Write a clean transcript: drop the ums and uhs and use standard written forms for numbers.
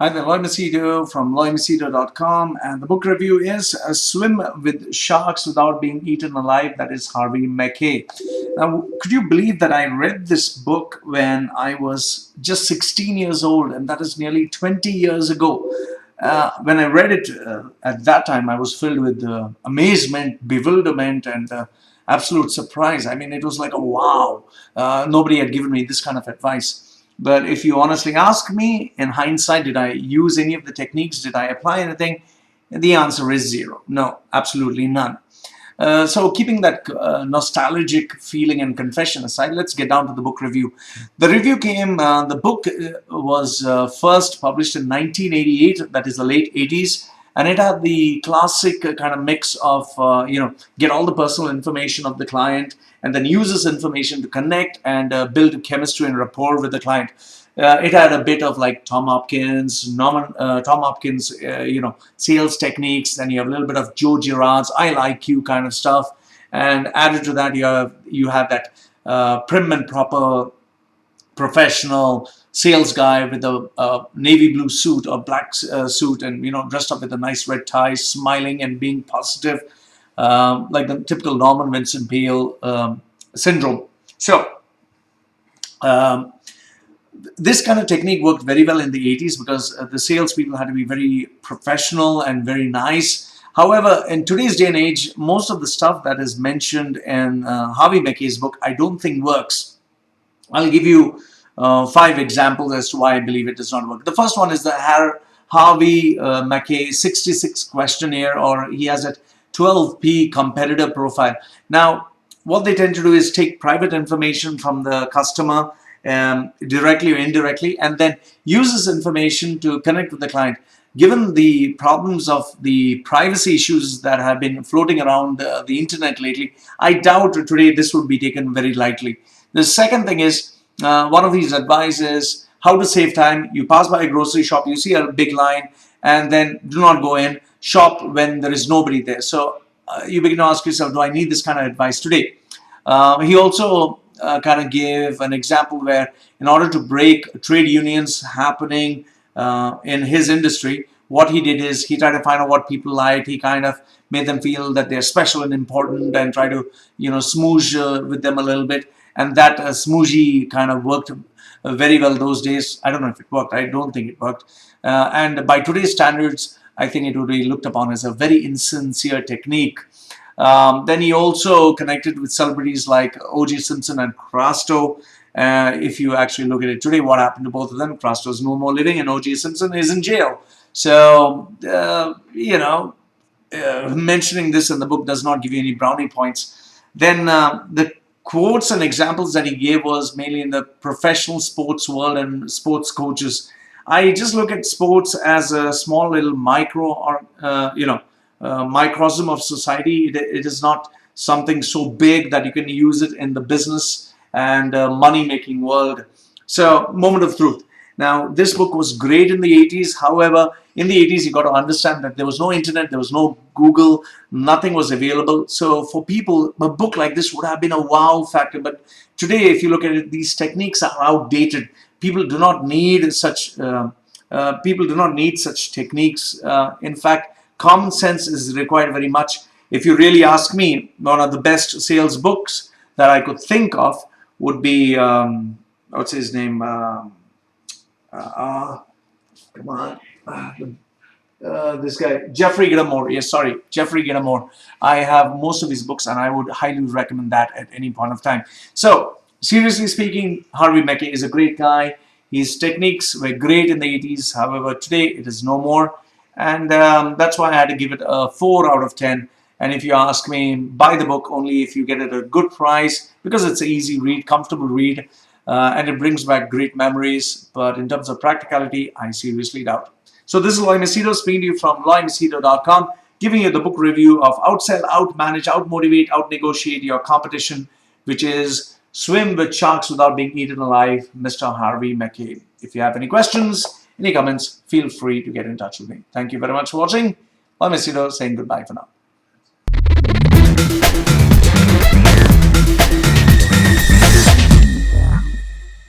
Hi there, Loy Machedo from loymachedo.com, and the book review is Swim with Sharks Without Being Eaten Alive. That is Harvey Mackay. Now, could you believe that I read this book when I was just 16 years old, and that is nearly 20 years ago. When I read it at that time, I was filled with amazement, bewilderment, and absolute surprise. I mean, it was like a wow. Nobody had given me this kind of advice. But if you honestly ask me, in hindsight, did I use any of the techniques? Did I apply anything? The answer is zero. No, absolutely none. So keeping that nostalgic feeling and confession aside, let's get down to the book review. The review came, the book was first published in 1988, that is the late 80s, and it had the classic kind of mix of, get all the personal information of the client and then use this information to connect and build chemistry and rapport with the client. It had a bit of like Tom Hopkins, sales techniques. Then you have a little bit of Joe Girard's "I like you" kind of stuff, and added to that you have that prim and proper professional sales guy with a navy blue suit or black suit, and dressed up with a nice red tie, smiling and being positive, like the typical Norman Vincent Peale syndrome. So. This kind of technique worked very well in the 80s because the salespeople had to be very professional and very nice. However, in today's day and age, most of the stuff that is mentioned in Harvey Mackay's book, I don't think works. I'll give you 5 examples as to why I believe it does not work. The first one is the Harvey Mackay 66 questionnaire, or he has a 12P competitor profile. Now, what they tend to do is take private information from the customer, directly or indirectly, and then use this information to connect with the client. Given the problems of the privacy issues that have been floating around the internet lately, I doubt today this would be taken very lightly. The second thing is, one of these advices, how to save time. You pass by a grocery shop, you see a big line, and then do not go in. Shop when there is nobody there. So you begin to ask yourself, do I need this kind of advice today? He also kind of gave an example where, in order to break trade unions happening in his industry, what he did is he tried to find out what people liked. He kind of made them feel that they're special and important, and try to smoosh with them a little bit. And that smooshy kind of worked very well those days. I don't know if it worked. I don't think it worked. And by today's standards, I think it would be looked upon as a very insincere technique. Then he also connected with celebrities like O.J. Simpson and Crasto. If you actually look at it today, what happened to both of them? Crasto is no more living, and O.J. Simpson is in jail. So, mentioning this in the book does not give you any brownie points. Then the quotes and examples that he gave was mainly in the professional sports world and sports coaches. I just look at sports as a small little microcosm of society. It is not something so big that you can use it in the business and money-making world. So, moment of truth. Now, this book was great in the 80s. However, in the 80s, you got to understand that there was no internet, there was no Google, nothing was available. So for people, a book like this would have been a wow factor. But today, if you look at it, these techniques are outdated. People do not need such techniques. In fact, common sense is required very much. If you really ask me, one of the best sales books that I could think of would be, what's his name? Come on. This guy, Jeffrey Gilmore. Yes, sorry, Jeffrey Gilmore. I have most of his books, and I would highly recommend that at any point of time. So, seriously speaking, Harvey Mackay is a great guy. His techniques were great in the 80s. However, today it is no more. And that's why I had to give it a 4 out of 10. And if you ask me, buy the book only if you get it at a good price, because it's an easy read, comfortable read, and it brings back great memories. But in terms of practicality, I seriously doubt. So this is Loy Machedo speaking to you from loymachedo.com, giving you the book review of Outsell, Outmanage, Outmotivate, Outnegotiate Your Competition, which is Swim with Sharks Without Being Eaten Alive, Mr. Harvey Mackay. If you have any questions, any comments, feel free to get in touch with me. Thank you very much for watching. Loy Machedo saying goodbye for now.